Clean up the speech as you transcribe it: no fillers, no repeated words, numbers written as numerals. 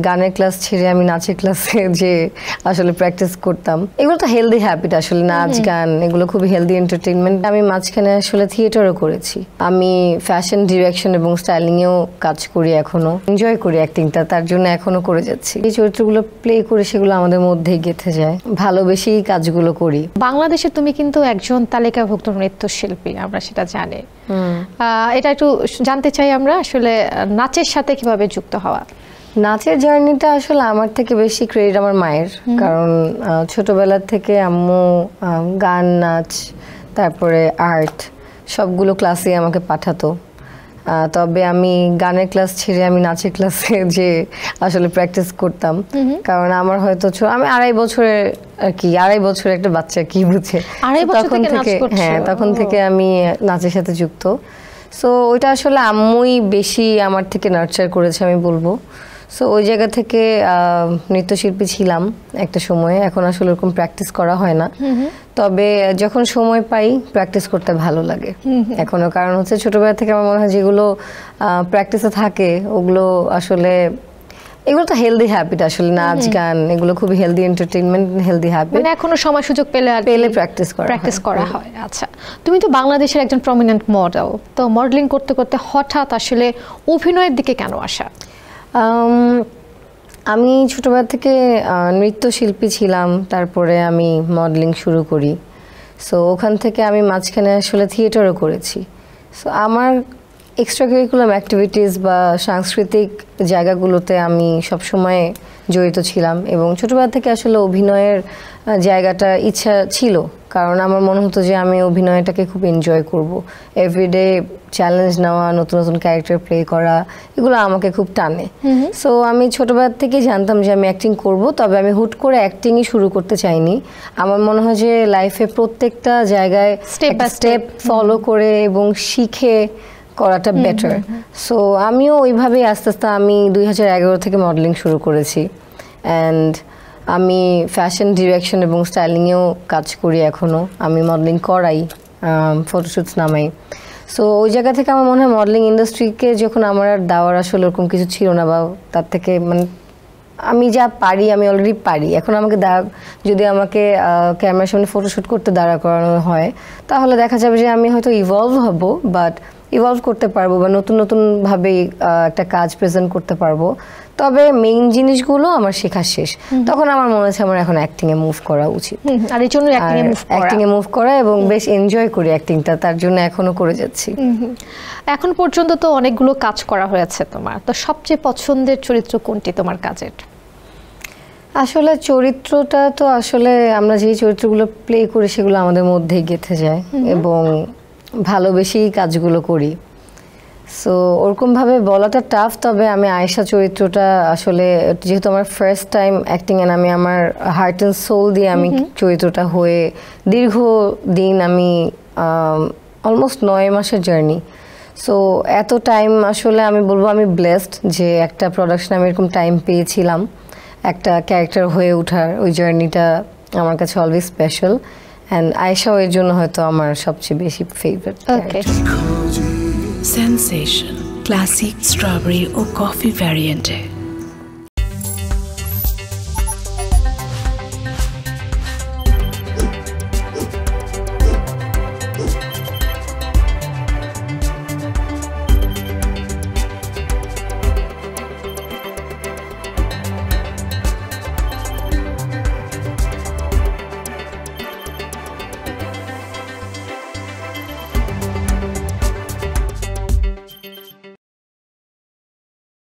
গানের ক্লাস ছেড়ে আমি নাচের ক্লাসে যে আসলে প্র্যাকটিস করতাম, এগুলো তো হেলদি হ্যাবিট আসলে। নাচ গান এগুলো খুবই হেলদি এন্টারটেইনমেন্ট। আমি মাঝখানে আসলে থিয়েটারও করেছি। আমি ফ্যাশন ডিরেকশন এবং স্টাইলিং এও কাজ করি, এখনো এনজয় করি অ্যাক্টিংটা, তার জন্য এখনো করে যাচ্ছি। এই চরিত্রগুলো প্লে করে সেগুলো আমাদের মধ্যেই গেঁথে যায়, ভালোবেসেই কাজগুলো করি। বাংলাদেশে তুমি কিন্তু একজন তালিকাভুক্ত নৃত্যশিল্পী, আমরা সেটা জানি। এটা একটু জানতে চাই আমরা, আসলে নাচের সাথে কিভাবে যুক্ত হওয়া? নাচের জার্নিটা আসলে আমার থেকে বেশি ক্রেডিট আমার মায়ের, কারণ ছোটবেলা থেকে আম্মু গান, নাচ, তারপরে আর্ট সবগুলো ক্লাসে আমাকে পাঠাতো। তবে আমি গানের ক্লাস ছেড়ে আমি নাচের ক্লাসে যে আসলে প্র্যাকটিস করতাম, কারণ আমার হয়তো আমি আড়াই বছরের একটা বাচ্চা কি বুঝে, তখন থেকে তখন থেকে আমি নাচের সাথে যুক্ত। সো ওইটা আসলে আম্মুই বেশি আমার থেকে নার্চার করেছে আমি বলবো। সো ওই জায়গা থেকে নৃত্যশিল্পী ছিলাম একটা সময়ে। এখন আসলে ওরকম প্র্যাকটিস করা হয় না, তবে যখন সময় পাই প্র্যাকটিস করতে ভালো লাগে এখনো। কারণ হচ্ছে ছোটবেলা থেকে আমার মনে হয় যেগুলো প্র্যাকটিসে থাকে ওগুলো আসলে, এগুলো তো হেলদি হ্যাবিট আসলে। নাচ গান এগুলো খুবই হেলদি এন্টারটেইনমেন্ট, হেলদি হ্যাবিট। মানে এখনো সময় সুযোগ পেলে প্র্যাকটিস করা হয়। আচ্ছা, তুমি তো বাংলাদেশের একজন প্রমিনেন্ট মডেল, তো মডেলিং করতে করতে হঠাৎ আসলে অভিনয়ের দিকে কেন আসা? আমি ছোটবেলা থেকে নৃত্যশিল্পী ছিলাম, তারপরে আমি মডেলিং শুরু করি। সো ওখান থেকে আমি মাঝখানে আসলে থিয়েটারও করেছি। সো আমার এক্সট্রা কারিকুলাম অ্যাক্টিভিটিস বা সাংস্কৃতিক জায়গাগুলোতে আমি সবসময় জড়িত ছিলাম, এবং ছোটবেলা থেকে আসলে অভিনয়ের জায়গাটা ইচ্ছা ছিল, কারণ আমার মনে হতো যে আমি অভিনয়টাকে খুব এনজয় করব। এভরিডে চ্যালেঞ্জ নেওয়া, নতুন নতুন ক্যারেক্টার প্লে করা, এগুলো আমাকে খুব টানে। সো আমি ছোটবেলা থেকেই জানতাম যে আমি অ্যাক্টিং করব, তবে আমি হুট করে অ্যাক্টিংই শুরু করতে চাইনি। আমার মনে হয় যে লাইফে প্রত্যেকটা জায়গায় স্টেপ ফলো করে এবং শিখে করাটা বেটার। সো আমিও ওইভাবেই আস্তে আস্তে আমি 2011 থেকে মডেলিং শুরু করেছি, অ্যান্ড আমি ফ্যাশন ডিরেকশন এবং স্টাইলিংয়েও কাজ করি এখনও। আমি মডেলিং করাই, ফটোশ্যুটস নামাই। সো ওই জায়গা থেকে আমার মনে হয় মডেলিং ইন্ডাস্ট্রিকে যখন আমার আর দেওয়ার আসলে ওরকম কিছু ছিল না, বা তার থেকে মানে আমি যা পারি আমি অলরেডি পারি। এখন আমাকে যদি আমাকে ক্যামেরার সামনে ফটোশ্যুট করতে দাঁড়া করানো হয়, তাহলে দেখা যাবে যে আমি হয়তো ইভলভ হব, বাট ইভলভ করতে পারবো বা নতুন নতুনভাবে একটা কাজ প্রেজেন্ট করতে পারবো। তবে মেইন জিনিসগুলো আমার শেখা শেষ। তখন আমার মনে হচ্ছে আমার এখন অ্যাক্টিংয়ে মুভ করা উচিত, আর এই জন্য অ্যাক্টিংয়ে মুভ করা, এবং বেশ এনজয় করি অ্যাক্টিংটা, তার জন্য এখনো করে যাচ্ছি। এখন পর্যন্ত তো অনেকগুলো কাজ করা হয়েছে তোমার, তো সবচেয়ে পছন্দের চরিত্র কোনটি তোমার কাজের? আসলে চরিত্রটা তো আসলে আমরা যেই চরিত্রগুলো প্লে করি সেগুলো আমাদের মধ্যেই গেঁথে যায়, এবং ভালোবেসেই কাজগুলো করি। সো ওরকমভাবে বলাটা টাফ, তবে আমি আয়েশা চরিত্রটা আসলে যেহেতু আমার ফার্স্ট টাইম অ্যাক্টিং, এন্ড আমি আমার হার্ট অ্যান্ড সোল দিয়ে আমি চরিত্রটা হয়ে দীর্ঘদিন আমি অলমোস্ট 9 মাসের জার্নি। সো এত টাইম আসলে আমি বলবো আমি ব্লেসড যে একটা প্রোডাকশনে আমি এরকম টাইম পেয়েছিলাম একটা ক্যারেক্টার হয়ে ওঠার। ওই জার্নিটা আমার কাছে অলওয়েজ স্পেশাল, অ্যান্ড আয়েশাও এর জন্য হয়তো আমার সবচেয়ে বেশি ফেভারিট। সেন্সেশন ক্লাসিক স্ট্রবেরি ও কফি ভ্যারিয়েন্টে